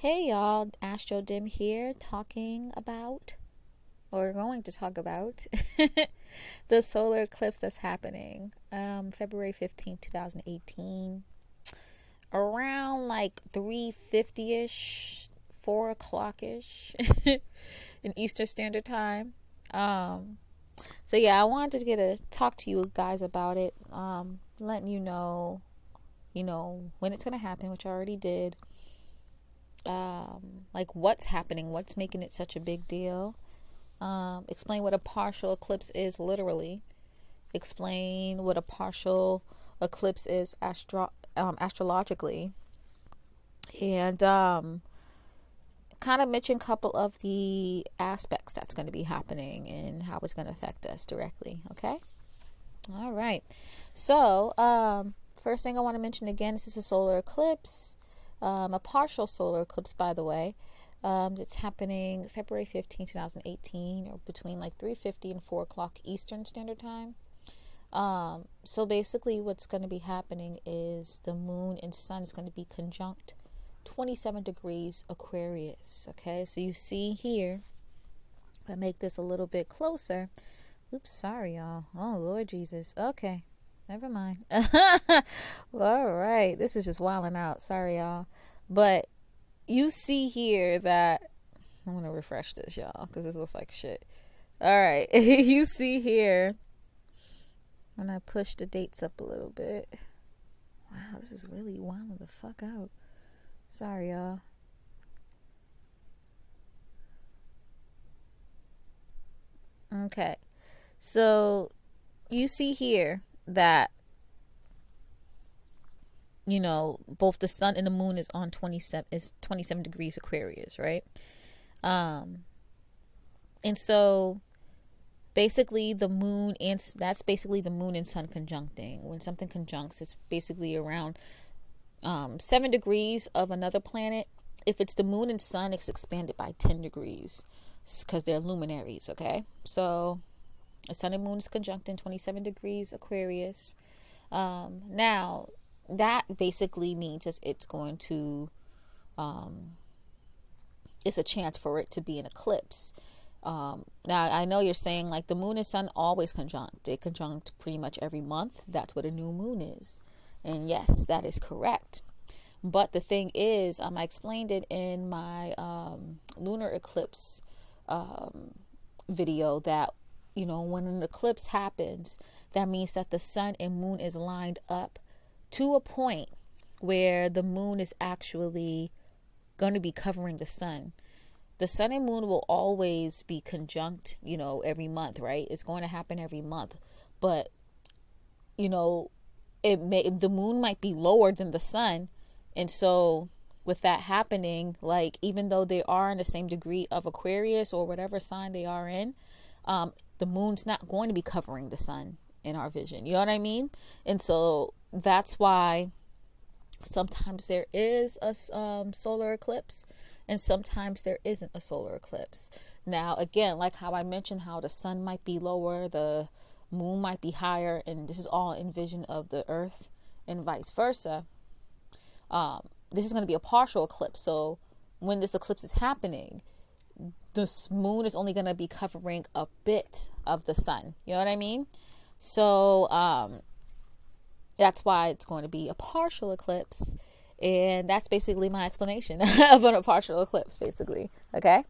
Hey y'all, Astro here talking about, or going to talk about, the solar eclipse that's happening February 15th, 2018, around like 3:50ish, 4 o'clock-ish in Eastern Standard Time. So yeah, I wanted to talk to you guys about it, letting you know, when it's going to happen, which I already did. Like what's happening, what's making it such a big deal. Explain what a partial eclipse is literally. Explain what a partial eclipse is astrologically. And kind of mention a couple of the aspects that's going to be happening and how it's going to affect us directly. Okay? All right. So, first thing I want to mention again, this is a solar eclipse. A partial solar eclipse, by the way. It's happening February 15, 2018, or between like 3:50 and 4 o'clock Eastern Standard Time. So basically what's going to be happening is the moon and sun is going to be conjunct 27 degrees Aquarius. Okay, so you see here, if I make this a little bit closer. Oops, sorry, y'all. Oh, Lord Jesus. Okay. Never mind. All right. This is just wilding out. Sorry, y'all. But you see here that I'm going to refresh this, y'all, because this looks like shit. All right. You see here when I push the dates up a little bit. Wow, this is really wilding the fuck out. Sorry, y'all. Okay. So you see here that both the sun and the moon is on 27 degrees Aquarius, right? And so basically the moon, and that's basically the moon and sun conjuncting. When something conjuncts, it's basically around 7 degrees of another planet. If it's the moon and sun, it's expanded by 10 degrees because they're luminaries. Okay, so the sun and moon is conjuncting 27 degrees Aquarius. Now, that basically means it's going to, it's a chance for it to be an eclipse. Now, I know you're saying like the moon and sun always conjunct. They conjunct pretty much every month. That's what a new moon is. And yes, that is correct. But the thing is, I explained it in my lunar eclipse video that, when an eclipse happens, that means that the sun and moon is lined up to a point where the moon is actually going to be covering the sun. The sun and moon will always be conjunct, every month, right? It's going to happen every month. But, the moon might be lower than the sun. And so with that happening, like, even though they are in the same degree of Aquarius or whatever sign they are in, the moon's not going to be covering the sun in our vision. You know what I mean? And so that's why sometimes there is a solar eclipse and sometimes there isn't a solar eclipse. Now, again, like how I mentioned how the sun might be lower, the moon might be higher, and this is all in vision of the earth and vice versa. This is going to be a partial eclipse. So when this eclipse is happening, the moon is only going to be covering a bit of the sun. You know what I mean? So that's why it's going to be a partial eclipse. And that's basically my explanation of a partial eclipse, basically. Okay?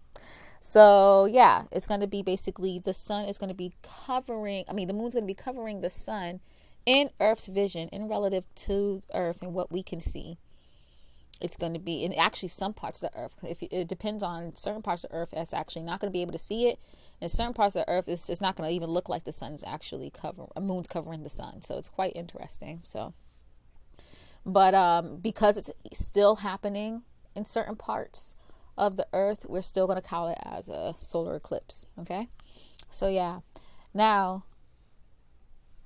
So, yeah, it's going to be basically the sun is going to be covering, the moon's going to be covering the sun in Earth's vision, in relative to Earth and what we can see. It's going to be in actually some parts of the earth. It depends on certain parts of the earth, it's actually not going to be able to see it. In certain parts of the earth, it's not going to even look like the sun's actually moon's covering the sun. So it's quite interesting. So, but because it's still happening in certain parts of the earth, we're still going to call it as a solar eclipse. Okay. So yeah. Now,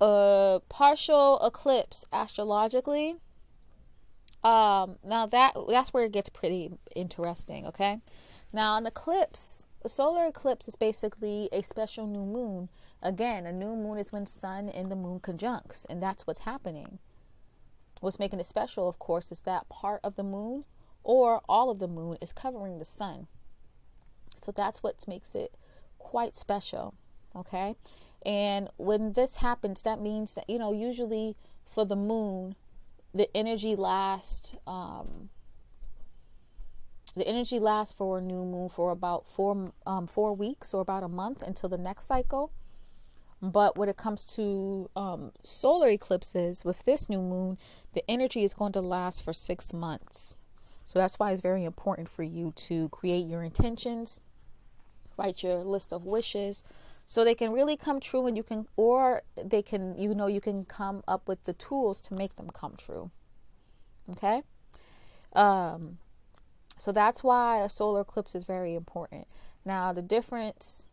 a partial eclipse astrologically. Now that's where it gets pretty interesting, okay? Now, a solar eclipse is basically a special new moon. Again, a new moon is when sun and the moon conjuncts, and that's what's happening. What's making it special, of course, is that part of the moon or all of the moon is covering the sun. So that's what makes it quite special. Okay. And when this happens, that means that, you know, usually for the moon, the energy lasts for a new moon for about 4 weeks, or about a month, until the next cycle. But when it comes to solar eclipses with this new moon, the energy is going to last for 6 months. So that's why it's very important for you to create your intentions, write your list of wishes, so they can really come true, and you can come up with the tools to make them come true. Okay? So that's why a solar eclipse is very important. Now, the difference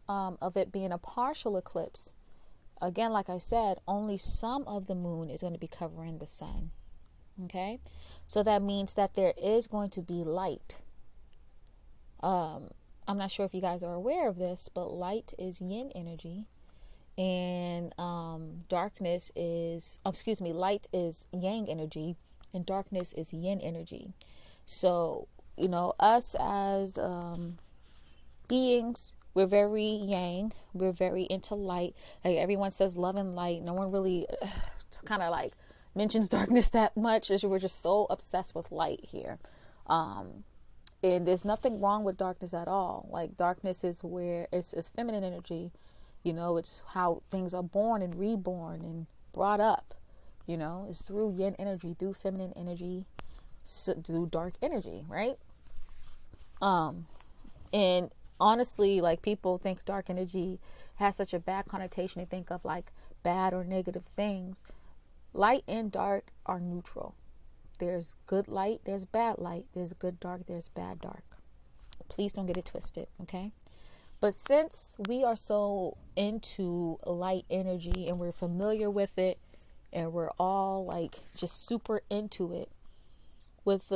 of it being a partial eclipse, again, like I said, only some of the moon is going to be covering the sun. Okay? So that means that there is going to be light. I'm not sure if you guys are aware of this, but light is yin energy, and light is yang energy, and darkness is yin energy. So, you know, us as beings, we're very yang, we're very into light. Like everyone says love and light. No one really kind of like mentions darkness that much, as we're just so obsessed with light here. And there's nothing wrong with darkness at all. Like, darkness is where it's feminine energy. You know, it's how things are born and reborn and brought up. You know, it's through yin energy, through feminine energy, through dark energy, right? And honestly, like, people think dark energy has such a bad connotation. They think of like bad or negative things. Light and dark are neutral. There's good light, there's bad light, there's good dark, there's bad dark. Please don't get it twisted, okay? But since we are so into light energy and we're familiar with it, and we're all like just super into it, with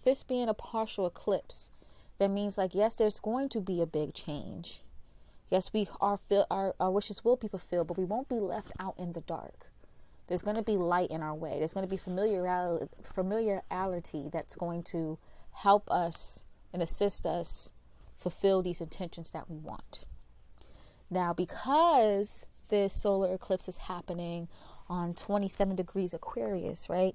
this being a partial eclipse, that means, like, yes, there's going to be a big change. Yes, our wishes will be fulfilled, but we won't be left out in the dark. There's going to be light in our way. There's going to be familiarity that's going to help us and assist us fulfill these intentions that we want. Now, because this solar eclipse is happening on 27 degrees Aquarius, right?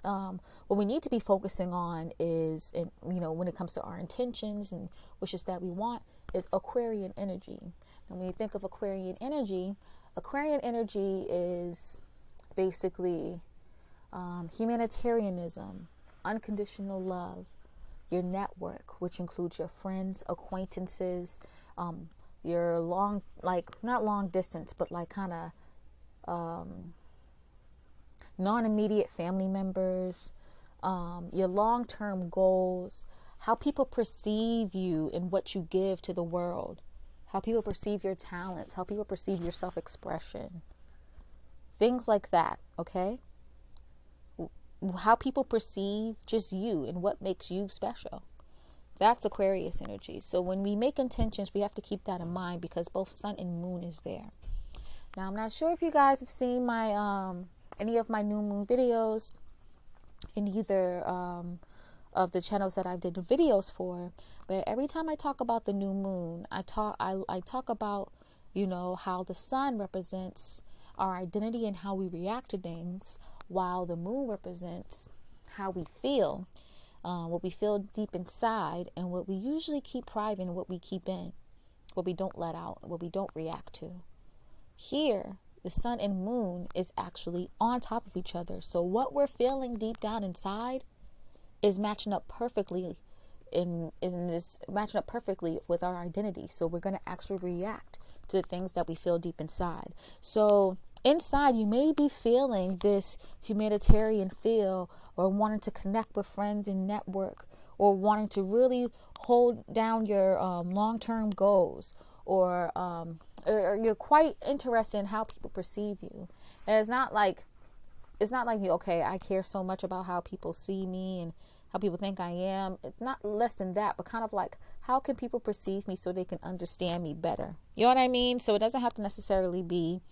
What we need to be focusing on is, when it comes to our intentions and wishes that we want, is Aquarian energy. And when you think of Aquarian energy is basically humanitarianism, unconditional love, your network, which includes your friends, acquaintances, your not long distance, but like kind of non-immediate family members, your long-term goals, how people perceive you and what you give to the world, how people perceive your talents, how people perceive your self-expression, things like that, okay? How people perceive just you and what makes you special. That's Aquarius energy. So when we make intentions, we have to keep that in mind, because both sun and moon is there. Now, I'm not sure if you guys have seen my any of my new moon videos in either of the channels that I've did videos for, but every time I talk about the new moon, I talk about, how the sun represents our identity and how we react to things, while the moon represents how we feel, what we feel deep inside, and what we usually keep private and what we keep in, what we don't let out, what we don't react to. Here, the sun and moon is actually on top of each other. So what we're feeling deep down inside is matching up perfectly matching up perfectly with our identity. So we're going to actually react to the things that we feel deep inside. So inside, you may be feeling this humanitarian feel, or wanting to connect with friends and network, or wanting to really hold down your long-term goals, or you're quite interested in how people perceive you. And it's not like okay, I care so much about how people see me and how people think I am. It's not less than that, but kind of like, how can people perceive me so they can understand me better? You know what I mean? So it doesn't have to necessarily be,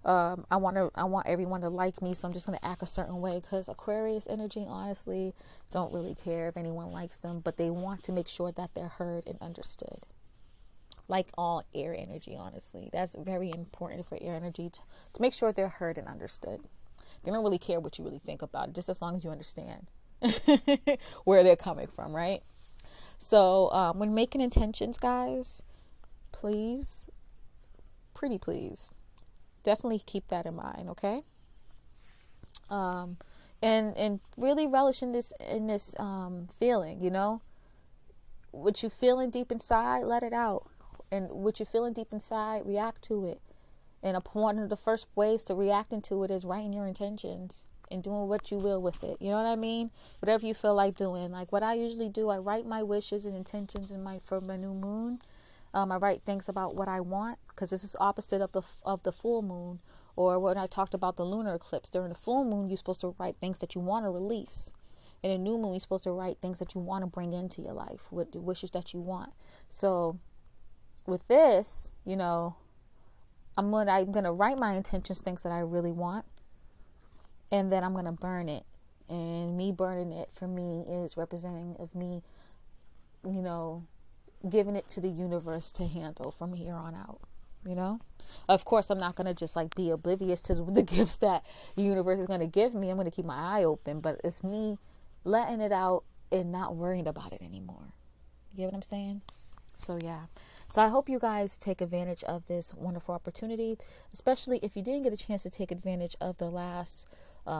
I want everyone to like me, so I'm just going to act a certain way, because Aquarius energy, honestly, don't really care if anyone likes them, but they want to make sure that they're heard and understood. Like all air energy, honestly. That's very important for air energy, to make sure they're heard and understood. They don't really care what you really think about it, just as long as you understand where they're coming from, right? So when making intentions, guys, please, pretty please, definitely keep that in mind, okay? And really relish in this feeling, you know? What you feeling deep inside, let it out. And what you're feeling deep inside, react to it. And one of the first ways to reacting to it is writing your intentions and doing what you will with it. You know what I mean? Whatever you feel like doing. Like what I usually do, I write my wishes and intentions for my new moon. I write things about what I want, because this is opposite of the full moon. Or when I talked about the lunar eclipse, during the full moon, you're supposed to write things that you want to release. In a new moon, you're supposed to write things that you want to bring into your life, with the wishes that you want. So with this, you know, I'm gonna write my intentions, things that I really want, and then I'm gonna burn it. And me burning it, for me, is representing of me, you know, giving it to the universe to handle from here on out. You know, of course, I'm not gonna just like be oblivious to the gifts that the universe is gonna give me. I'm gonna keep my eye open, but it's me letting it out and not worrying about it anymore. You get what I'm saying? So yeah. So I hope you guys take advantage of this wonderful opportunity, especially if you didn't get a chance to take advantage of the last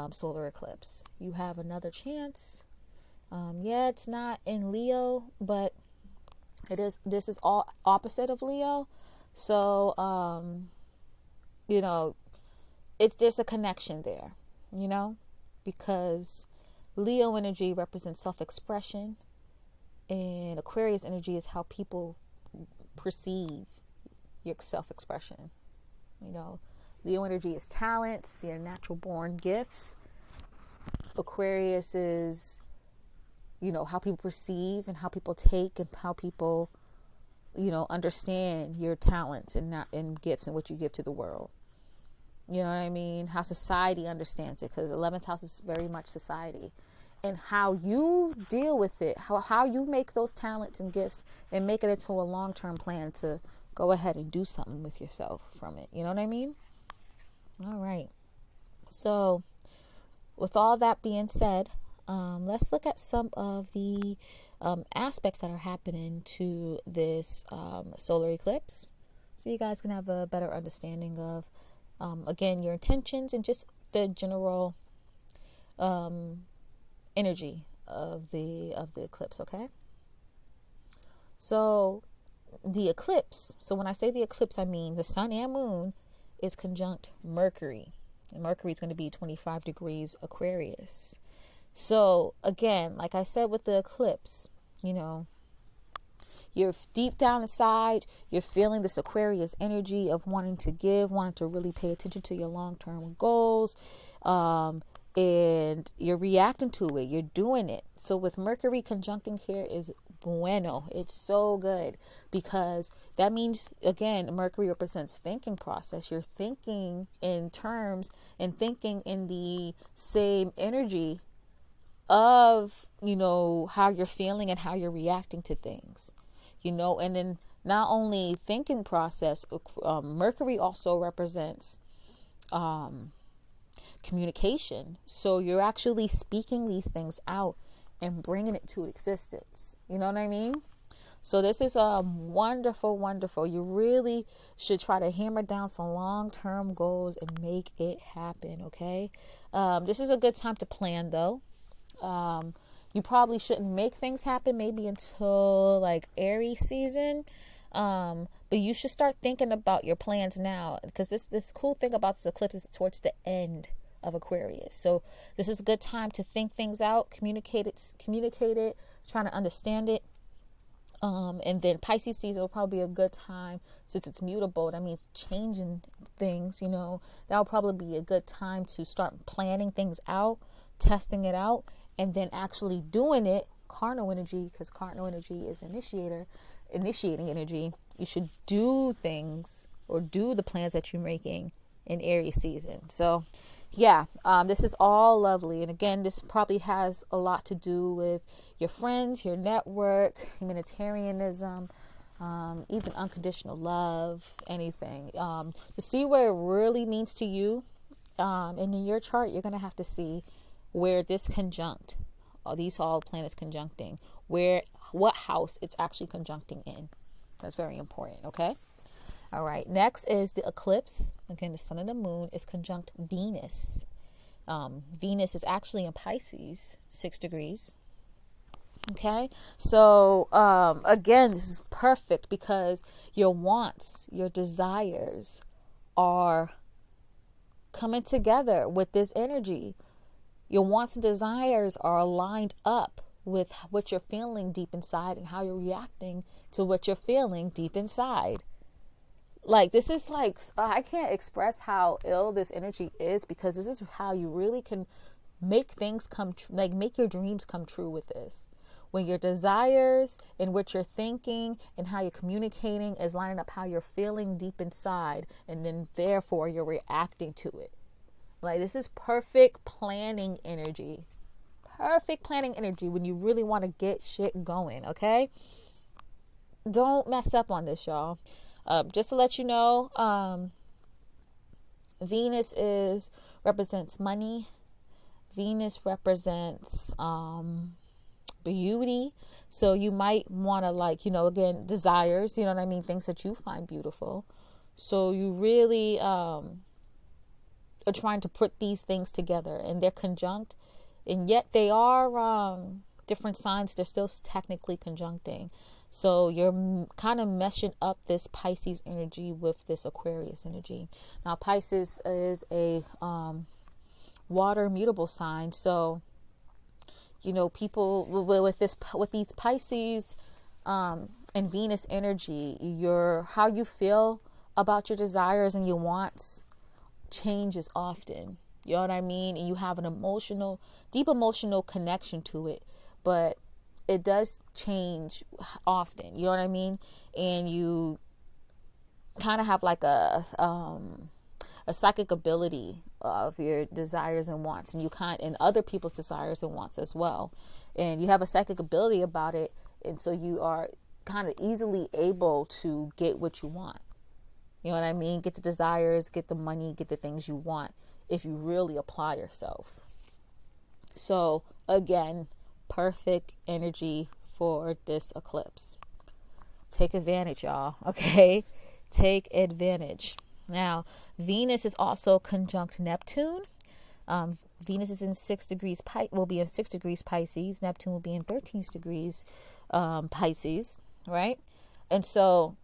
solar eclipse. You have another chance. Yeah, it's not in Leo, but it is. This is all opposite of Leo. So, you know, there's a connection there, you know, because Leo energy represents self-expression, and Aquarius energy is how people perceive your self-expression. You know, Leo energy is talents, your natural born gifts. Aquarius is, you know, how people perceive and how people take and how people, you know, understand your talents and gifts and what you give to the world. You know what I mean? How society understands it, because 11th house is very much society. And how you deal with it, how you make those talents and gifts and make it into a long-term plan to go ahead and do something with yourself from it. You know what I mean? All right. So with all that being said, let's look at some of the aspects that are happening to this solar eclipse, so you guys can have a better understanding of, again, your intentions and just the general energy of the eclipse. Okay, so the eclipse, so when I say the eclipse, I mean the sun and moon is conjunct Mercury, and Mercury is going to be 25 degrees Aquarius. So again, like I said with the eclipse, you know, you're deep down inside, you're feeling this Aquarius energy of wanting to give, wanting to really pay attention to your long-term goals, and you're reacting to it, you're doing it. So with Mercury conjuncting here is bueno. It's so good, because that means, again, Mercury represents thinking process. You're thinking in terms and thinking in the same energy of, you know, how you're feeling and how you're reacting to things, you know. And then not only thinking process, Mercury also represents communication. So you're actually speaking these things out and bringing it to existence. You know what I mean? So this is wonderful, wonderful. You really should try to hammer down some long-term goals and make it happen, okay? This is a good time to plan, though. You probably shouldn't make things happen maybe until like Aries season. But you should start thinking about your plans now, because this cool thing about this eclipse is towards the end of Aquarius. So this is a good time to think things out, communicate it, trying to understand it. And then Pisces season will probably be a good time, since it's mutable. That means changing things, you know. That will probably be a good time to start planning things out, testing it out, and then actually doing it. Cardinal energy, because cardinal energy is initiating energy. You should do things or do the plans that you're making in Aries season. So yeah, this is all lovely. And again, this probably has a lot to do with your friends, your network, humanitarianism, even unconditional love, anything. To see where it really means to you, and in your chart, you're going to have to see where this conjunct, these all planets conjuncting, what house it's actually conjuncting in. That's very important, okay? All right, next is the eclipse. Again, the sun and the moon is conjunct Venus. Venus is actually in Pisces, 6 degrees. Okay, so again, this is perfect because your wants, your desires are coming together with this energy. Your wants and desires are aligned up with what you're feeling deep inside and how you're reacting to what you're feeling deep inside. Like, this is like, I can't express how ill this energy is, because this is how you really can make things come true, like make your dreams come true with this. When your desires and what you're thinking and how you're communicating is lining up how you're feeling deep inside, and then therefore you're reacting to it. Like, this is perfect planning energy. Perfect planning energy when you really want to get shit going, okay? Don't mess up on this, y'all. Just to let you know, Venus represents money. Venus represents beauty. So you might want to, like, again, desires, you know what I mean? Things that you find beautiful. So you really are trying to put these things together, and they're conjunct, and yet they are different signs. They're still technically conjuncting. So you're kind of meshing up this Pisces energy with this Aquarius energy. Now, Pisces is a water mutable sign. So, people with these Pisces and Venus energy, how you feel about your desires and your wants changes often. You know what I mean? And you have an deep emotional connection to it, but it does change often. You know what I mean? And you kind of have like a psychic ability of your desires and wants, and other people's desires and wants as well. And you have a psychic ability about it, and so you are kind of easily able to get what you want. You know what I mean? Get the desires, get the money, get the things you want if you really apply yourself. So again, perfect energy for this eclipse. Take advantage, y'all. Okay? Take advantage. Now, Venus is also conjunct Neptune. Venus is in 6 degrees, will be in 6 degrees Pisces. Neptune will be in 13 degrees Pisces, right? And so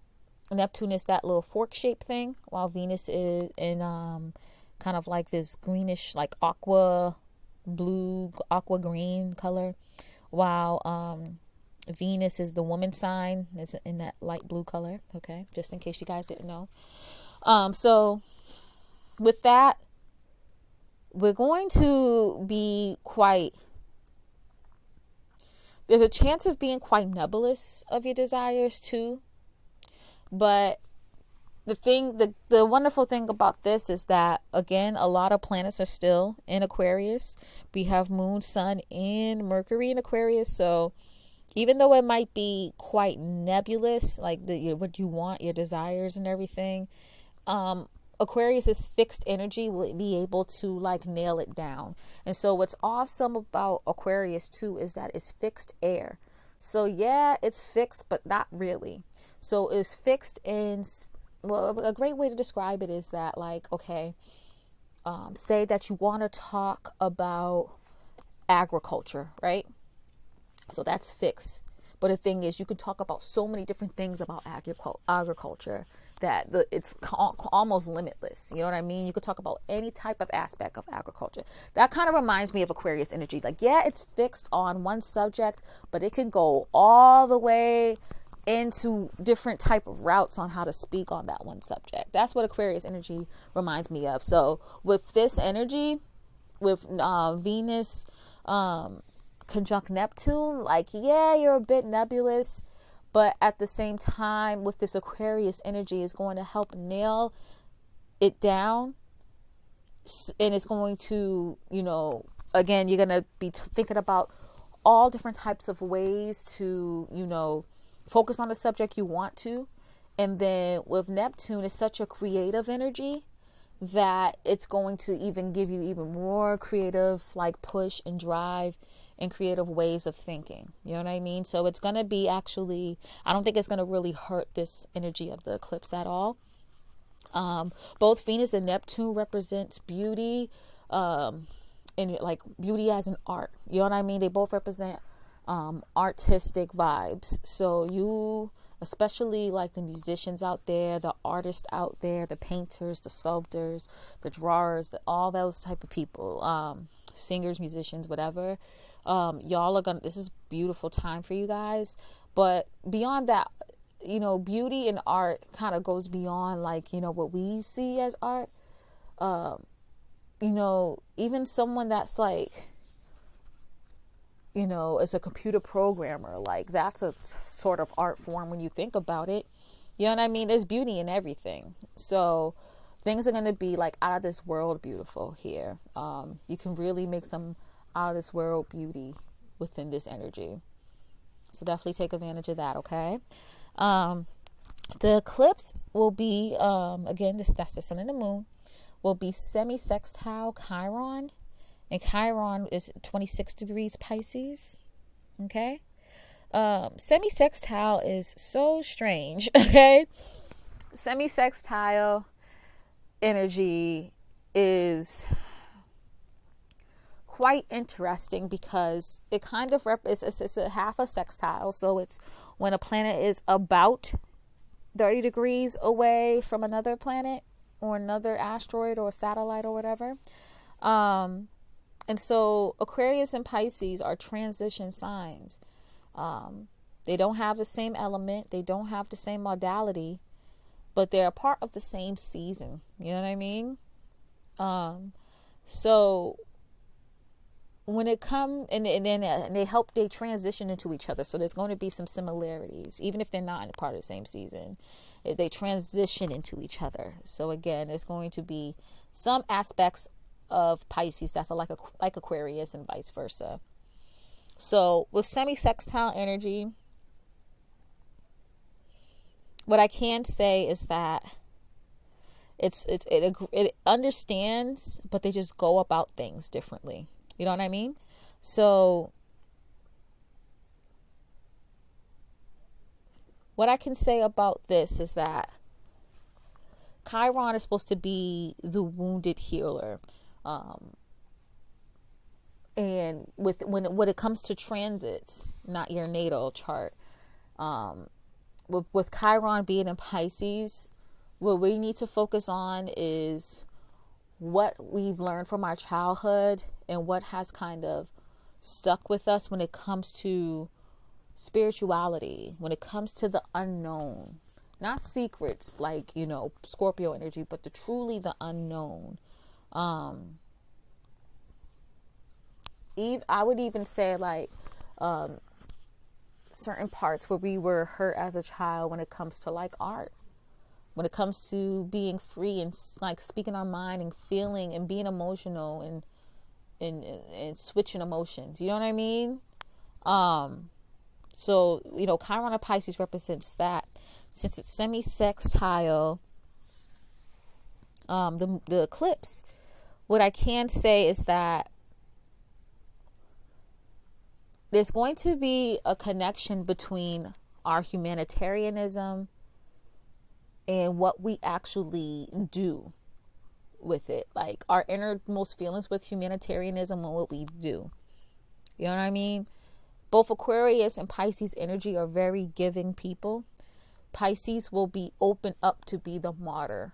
Neptune is that little fork-shaped thing, while Venus is in kind of like this greenish, like aqua blue, aqua green color, while Venus is the woman sign. It's in that light blue color, okay? Just in case you guys didn't know. So with that, we're going to be there's a chance of being quite nebulous of your desires too. But the wonderful thing about this is that, again, a lot of planets are still in Aquarius. We have Moon, Sun, and Mercury in Aquarius. So even though it might be quite nebulous, like what you want, your desires and everything, Aquarius is fixed energy, will be able to like nail it down. And so what's awesome about Aquarius too is that it's fixed air. So yeah, it's fixed, but not really. So it's fixed in, well, a great way to describe it is that, like, okay, say that you want to talk about agriculture, right? So that's fixed. But the thing is, you can talk about so many different things about agriculture that it's almost limitless. You know what I mean? You could talk about any type of aspect of agriculture. That kind of reminds me of Aquarius energy. Like, yeah, it's fixed on one subject, but it can go all the way into different type of routes on how to speak on that one subject. That's what Aquarius energy reminds me of. So with this energy, with Venus conjunct Neptune, like, yeah, you're a bit nebulous, but at the same time, with this Aquarius energy, is going to help nail it down And it's going to, you know, again, you're going to be thinking about all different types of ways to, you know, focus on the subject you want to. And then with Neptune, it's such a creative energy that it's going to even give you even more creative, like, push and drive and creative ways of thinking. You know what I mean? So it's going to be actually, I don't think it's going to really hurt this energy of the eclipse at all. Both Venus and Neptune represents beauty, and like beauty as an art. You know what I mean? They both represent artistic vibes. So you, especially like the musicians out there, the artists out there, the painters, the sculptors, the drawers, all those type of people, singers, musicians, whatever. Y'all are gonna, this is beautiful time for you guys. But beyond that, you know, beauty and art kind of goes beyond, like, you know, what we see as art. You know, even someone that's like, you know, is a computer programmer, like, that's a sort of art form when you think about it. You know what I mean? There's beauty in everything. So things are going to be like out of this world beautiful here. You can really make some out of this world beauty within this energy. So definitely take advantage of that, okay? The eclipse will be, again, that's the sun and the moon, will be semi-sextile Chiron. And Chiron is 26 degrees Pisces. Okay? Semi-sextile is so strange. Okay? Semi-sextile energy is quite interesting because it kind of it's a half a sextile. So it's when a planet is about 30 degrees away from another planet or another asteroid or satellite or whatever. And so Aquarius and Pisces are transition signs. They don't have the same element. They don't have the same modality, but they're a part of the same season. You know what I mean? So when it comes, and they transition into each other. So there's going to be some similarities, even if they're not in part of the same season. They transition into each other. So again, there's going to be some aspects of Pisces that's like Aquarius and vice versa. So with semi-sextile energy, what I can say is that it understands, but they just go about things differently. You know what I mean? So what I can say about this is that Chiron is supposed to be the wounded healer. And when it comes to transits, not your natal chart, with Chiron being in Pisces, what we need to focus on is what we've learned from our childhood and what has kind of stuck with us when it comes to spirituality, when it comes to the unknown, not secrets like, you know, Scorpio energy, but truly the unknown. I would even say like certain parts where we were hurt as a child when it comes to like art, when it comes to being free and like speaking our mind and feeling and being emotional and switching emotions. You know what I mean? So, you know, Chiron of Pisces represents that. Since it's semi-sextile, the eclipse, what I can say is that there's going to be a connection between our humanitarianism and what we actually do with it. Like our innermost feelings with humanitarianism and what we do. You know what I mean? Both Aquarius and Pisces energy are very giving people. Pisces will be open up to be the martyr.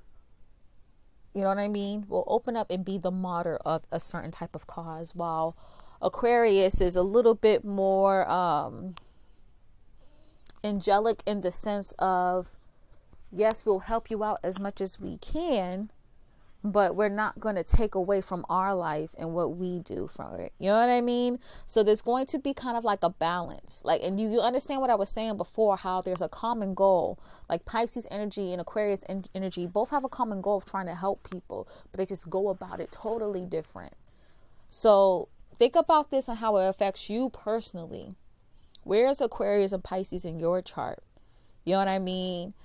You know what I mean? Will open up and be the martyr of a certain type of cause, while Aquarius is a little bit more angelic in the sense of, yes, we'll help you out as much as we can, but we're not going to take away from our life and what we do from it. You know what I mean? So there's going to be kind of like a balance. Like, and you understand what I was saying before, how there's a common goal. Like Pisces energy and Aquarius energy both have a common goal of trying to help people, but they just go about it totally different. So think about this and how it affects you personally. Where's Aquarius and Pisces in your chart? You know what I mean?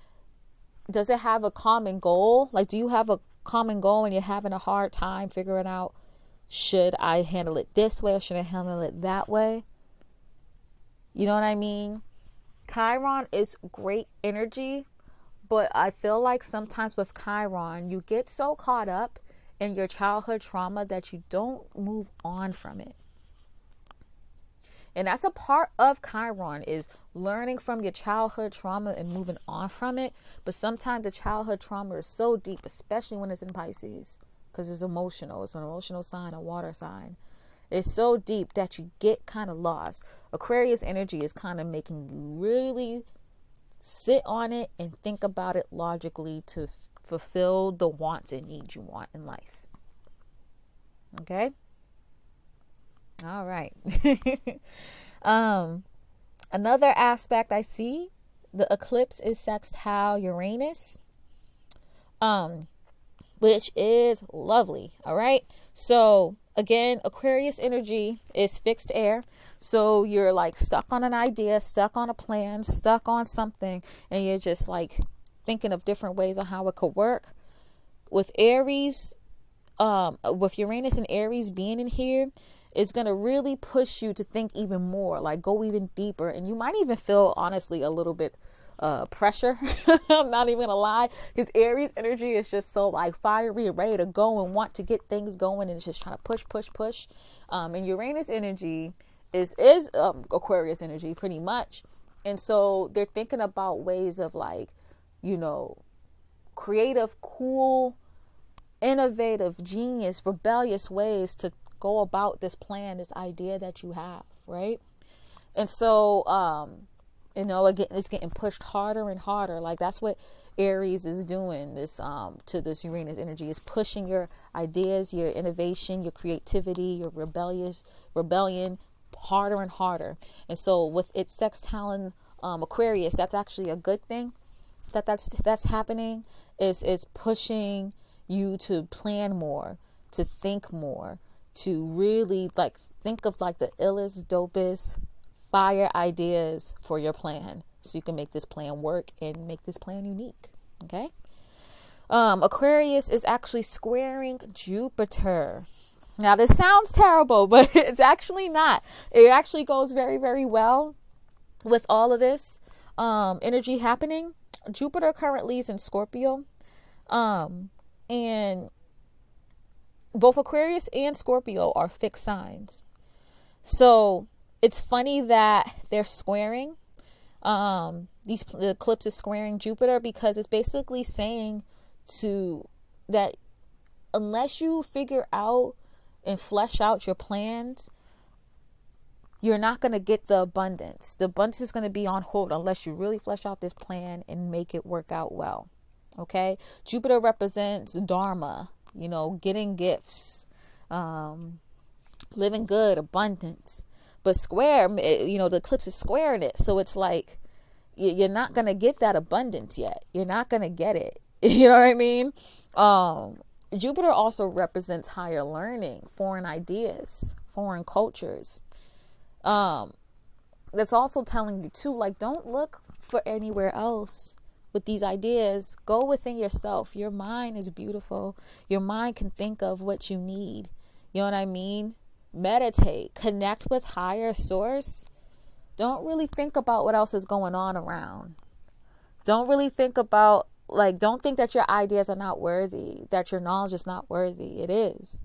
Does it have a common goal? Like, do you have a common goal and you're having a hard time figuring out, should I handle it this way or should I handle it that way? You know what I mean? Chiron is great energy, but I feel like sometimes with Chiron, you get so caught up in your childhood trauma that you don't move on from it. And that's a part of Chiron, is learning from your childhood trauma and moving on from it. But sometimes the childhood trauma is so deep, especially when it's in Pisces, because it's emotional. It's an emotional sign, a water sign. It's so deep that you get kind of lost. Aquarius energy is kind of making you really sit on it and think about it logically to fulfill the wants and needs you want in life. Okay? All right. Another aspect I see, the eclipse is sextile Uranus, which is lovely. All right. So again, Aquarius energy is fixed air. So you're like stuck on an idea, stuck on a plan, stuck on something, and you're just like thinking of different ways on how it could work. With Aries, with Uranus and Aries being in here, it's going to really push you to think even more, like go even deeper. And you might even feel, honestly, a little bit pressure. I'm not even going to lie, because Aries energy is just so like fiery and ready to go and want to get things going, and it's just trying to push. And Uranus energy is Aquarius energy pretty much. And so they're thinking about ways of like, you know, creative, cool, innovative, genius, rebellious ways to go about this plan, this idea that you have, right? And so, you know, again, it's getting pushed harder and harder. Like that's what Aries is doing this, to this Uranus energy, is pushing your ideas, your innovation, your creativity, your rebellion harder and harder. And so with its sextile Aquarius, that's actually a good thing that's happening, is pushing you to plan more, to think more, to really like think of like the illest, dopest, fire ideas for your plan, so you can make this plan work and make this plan unique. Okay. Aquarius is actually squaring Jupiter. Now this sounds terrible, but it's actually not. It actually goes very, very well with all of this energy happening. Jupiter currently is in Scorpio, and both Aquarius and Scorpio are fixed signs. So it's funny that they're squaring. The eclipse is squaring Jupiter, because it's basically saying that unless you figure out and flesh out your plans, you're not going to get the abundance. The abundance is going to be on hold unless you really flesh out this plan and make it work out well. Okay? Jupiter represents Dharma, you know, getting gifts, living good, abundance. But square, you know, the eclipse is squaring it. So it's like, you're not going to get that abundance yet. You're not going to get it. You know what I mean? Jupiter also represents higher learning, foreign ideas, foreign cultures. That's also telling you too, like, don't look for anywhere else with these ideas. Go within yourself. Your mind is beautiful. Your mind can think of what you need. You know what I mean? Meditate, connect with higher source. Don't really think about what else is going on around. Don't really think about, like, don't think that your ideas are not worthy, that your knowledge is not worthy. It is.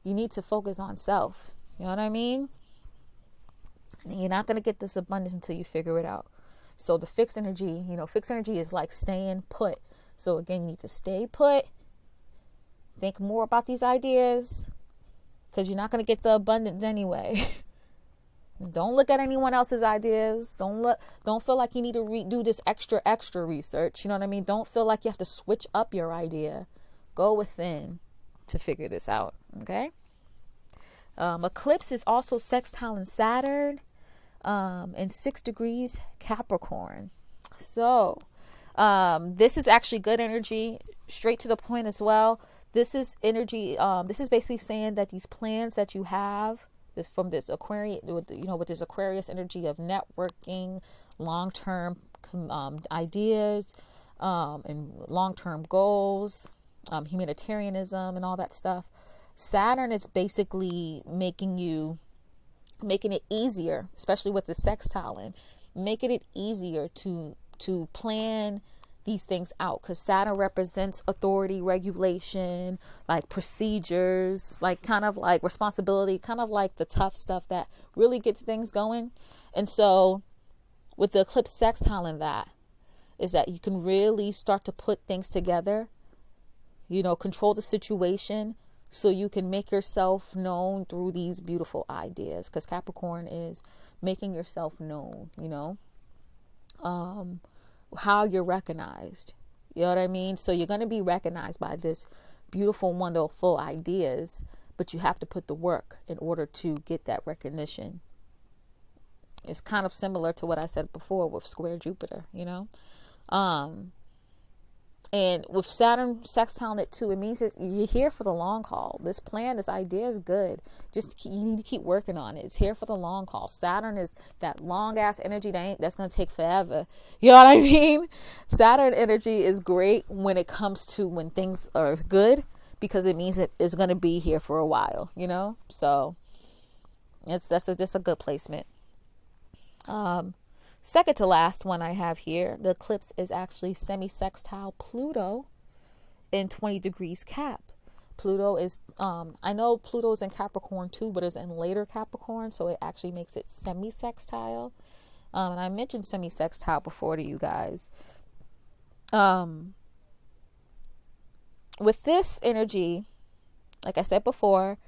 You need to focus on self. You know what I mean? And you're not going to get this abundance until you figure it out. So the fixed energy, you know, fixed energy is like staying put. So again, you need to stay put. Think more about these ideas, because you're not going to get the abundance anyway. Don't look at anyone else's ideas. Don't feel like you need to do this extra research. You know what I mean? Don't feel like you have to switch up your idea. Go within. to figure this out. Okay. Eclipse is also sextile in Saturn, in 6 degrees Capricorn. So this is actually good energy, straight to the point as well. This is energy. This is basically saying that these plans that you have, this from this Aquarius, with this Aquarius energy of networking, long-term ideas, and long-term goals, humanitarianism, and all that stuff. Saturn is basically making it easier, especially with the sextile in, making it easier to plan these things out, because Saturn represents authority, regulation, like procedures, like kind of like responsibility, kind of like the tough stuff that really gets things going. And so with the eclipse sextile in that is that you can really start to put things together, control the situation, so you can make yourself known through these beautiful ideas, because Capricorn is making yourself known, how you're recognized. You know what I mean? So you're going to be recognized by this beautiful, wonderful ideas, but you have to put the work in order to get that recognition. It's kind of similar to what I said before with square Jupiter, And with Saturn sextile it too, it means you're here for the long haul. This plan, this idea is good. You need to keep working on it. It's here for the long haul. Saturn is that long ass energy that's going to take forever. You know what I mean? Saturn energy is great when it comes to when things are good, because it means it is going to be here for a while. So that's a good placement. Second to last one I have here, the eclipse is actually semi-sextile Pluto in 20 degrees Cap. Pluto is, I know Pluto's in Capricorn too, but it's in later Capricorn, so it actually makes it semi-sextile. And I mentioned semi-sextile before to you guys. With this energy, like I said before,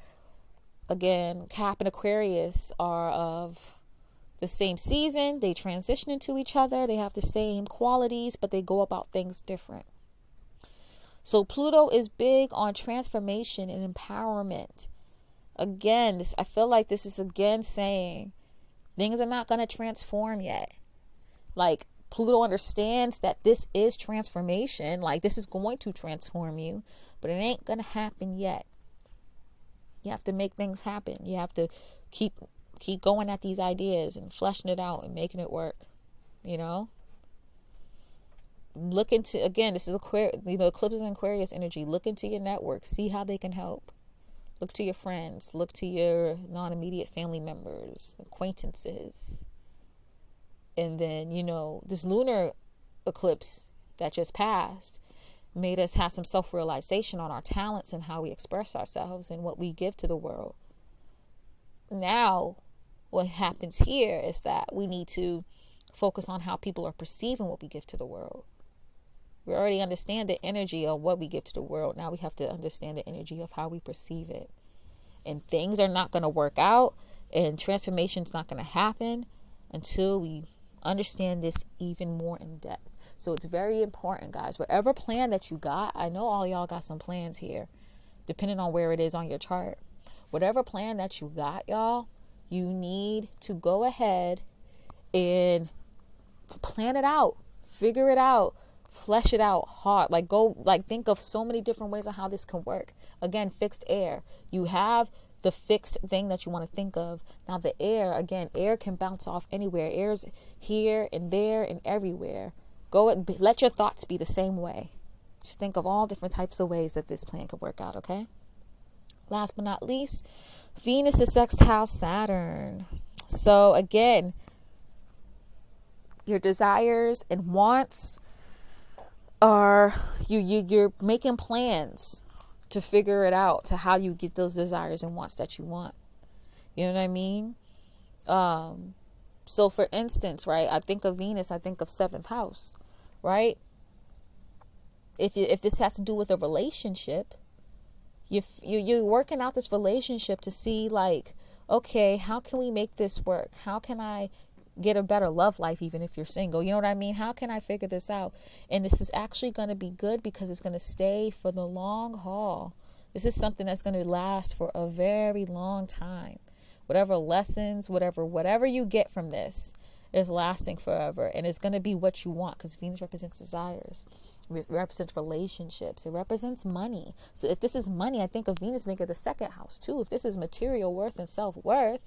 again, Cap and Aquarius are of the same season. They transition into each other. They have the same qualities, but they go about things different. So Pluto is big on transformation and empowerment. Again, I feel like this is again saying things are not going to transform yet. Like Pluto understands that this is transformation. Like this is going to transform you, but it ain't going to happen yet. You have to make things happen. You have to keep going at these ideas and fleshing it out and making it work, Look into, again, this is Eclipse is Aquarius energy. Look into your network. See how they can help. Look to your friends. Look to your non-immediate family members, acquaintances. And then, this lunar eclipse that just passed made us have some self-realization on our talents and how we express ourselves and what we give to the world. Now, what happens here is that we need to focus on how people are perceiving what we give to the world. We already understand the energy of what we give to the world. Now we have to understand the energy of how we perceive it. And things are not going to work out, and transformation is not going to happen until we understand this even more in depth. So it's very important, guys. Whatever plan that you got, I know all y'all got some plans here, depending on where it is on your chart. Whatever plan that you got, y'all, you need to go ahead and plan it out, figure it out, flesh it out hard. Think of so many different ways of how this can work. Again, fixed air. You have the fixed thing that you want to think of. Now the air, again, air can bounce off anywhere. Air's here and there and everywhere. Let your thoughts be the same way. Just think of all different types of ways that this plan could work out, okay? Last but not least, Venus is sextile Saturn. So again, your desires and wants are you're making plans to figure it out, to how you get those desires and wants that you want. You know what I mean? So for instance, right, I think of Venus, I think of 7th house, right? If this has to do with a relationship, you're working out this relationship to see, like, okay, how can we make this work? How can I get a better love life, even if you're single? You know what I mean? How can I figure this out? And this is actually going to be good because it's going to stay for the long haul. This is something that's going to last for a very long time. Whatever lessons, whatever you get from this is lasting forever. And it's going to be what you want, because Venus represents desires. It represents relationships. It represents money. So if this is money, I think of Venus, think of the second house too. If this is material worth and self-worth,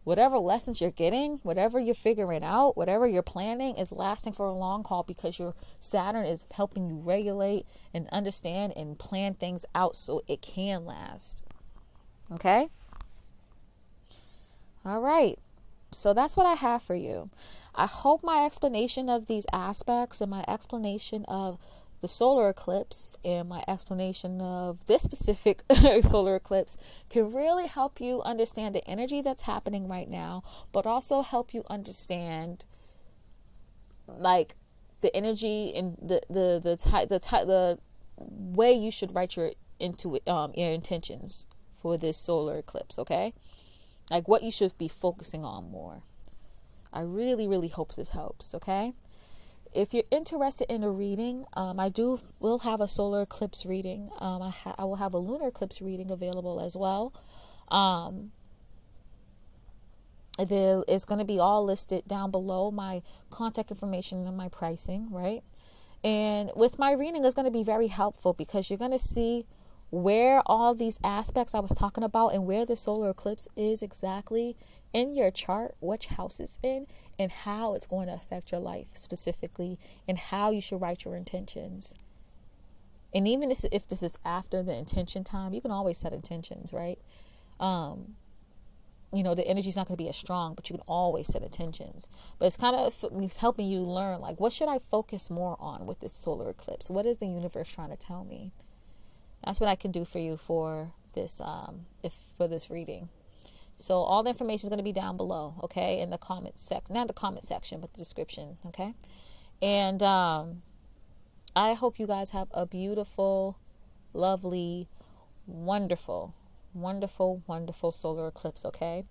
whatever lessons you're getting, whatever you're figuring out, whatever you're planning is lasting for a long haul, because your Saturn is helping you regulate and understand and plan things out so it can last. Okay? All right. So that's what I have for you. I hope my explanation of these aspects and my explanation of the solar eclipse and my explanation of this specific solar eclipse can really help you understand the energy that's happening right now, but also help you understand like the energy and the way you should write your intentions for this solar eclipse. Okay, like what you should be focusing on more. I really, really hope this helps. Okay. If you're interested in a reading, I will have a solar eclipse reading. I will have a lunar eclipse reading available as well. It's going to be all listed down below, my contact information and my pricing, right? And with my reading, it's going to be very helpful, because you're going to see where all these aspects I was talking about and where the solar eclipse is exactly in your chart, which house it's in, and how it's going to affect your life specifically, and how you should write your intentions. And even if this is after the intention time, you can always set intentions, right? The energy's not going to be as strong, but you can always set intentions. But it's kind of helping you learn, like, what should I focus more on with this solar eclipse? What is the universe trying to tell me? That's what I can do for you for this, for this reading. So all the information is going to be down below, okay, in the comment section, not the comment section, but the description, okay? And I hope you guys have a beautiful, lovely, wonderful, wonderful, wonderful solar eclipse, okay?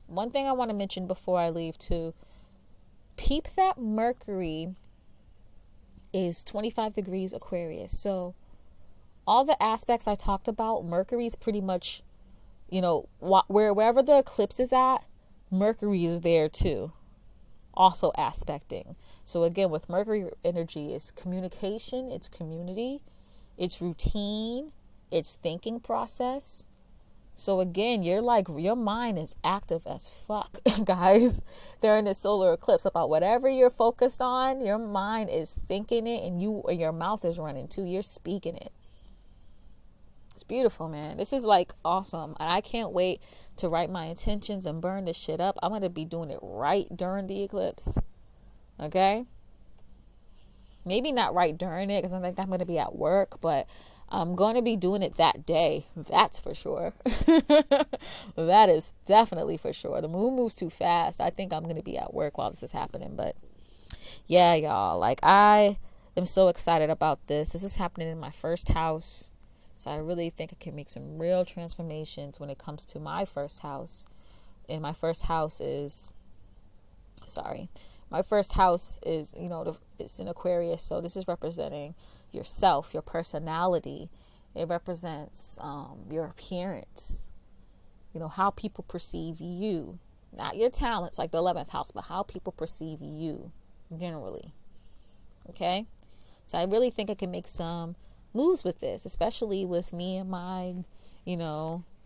One thing I want to mention before I leave too, peep that Mercury is 25 degrees Aquarius. So all the aspects I talked about, Mercury's pretty much, wherever the eclipse is at, Mercury is there too, also aspecting. So again, with Mercury energy, it's communication, it's community, it's routine, it's thinking process. So again, your mind is active as fuck, guys. During this solar eclipse, about whatever you're focused on, your mind is thinking it, and your mouth is running too. You're speaking it. It's beautiful, man. This is like awesome. And I can't wait to write my intentions and burn this shit up. I'm going to be doing it right during the eclipse. Okay? Maybe not right during it, because I think I'm going to be at work, but I'm going to be doing it that day. That's for sure. That is definitely for sure. The moon moves too fast. I think I'm going to be at work while this is happening. But yeah, y'all, like, I am so excited about this. This is happening in my first house. So I really think I can make some real transformations when it comes to my first house. And my first house is, it's in Aquarius. So this is representing yourself, your personality. It represents your appearance. How people perceive you. Not your talents, like the 11th house, but how people perceive you generally. Okay? So I really think I can make some moves with this, especially with me and my,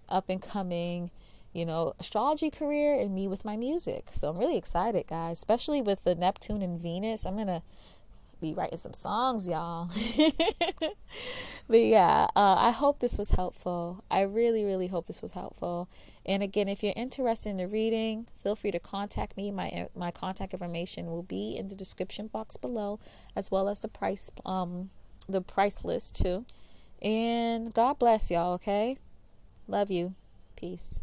up and coming, astrology career, and me with my music. So I'm really excited, guys, especially with the Neptune and Venus. I'm going to be writing some songs, y'all. But yeah, I hope this was helpful. I really, really hope this was helpful. And again, if you're interested in the reading, feel free to contact me. My contact information will be in the description box below, as well as the price list too. And God bless y'all, okay? Love you. Peace.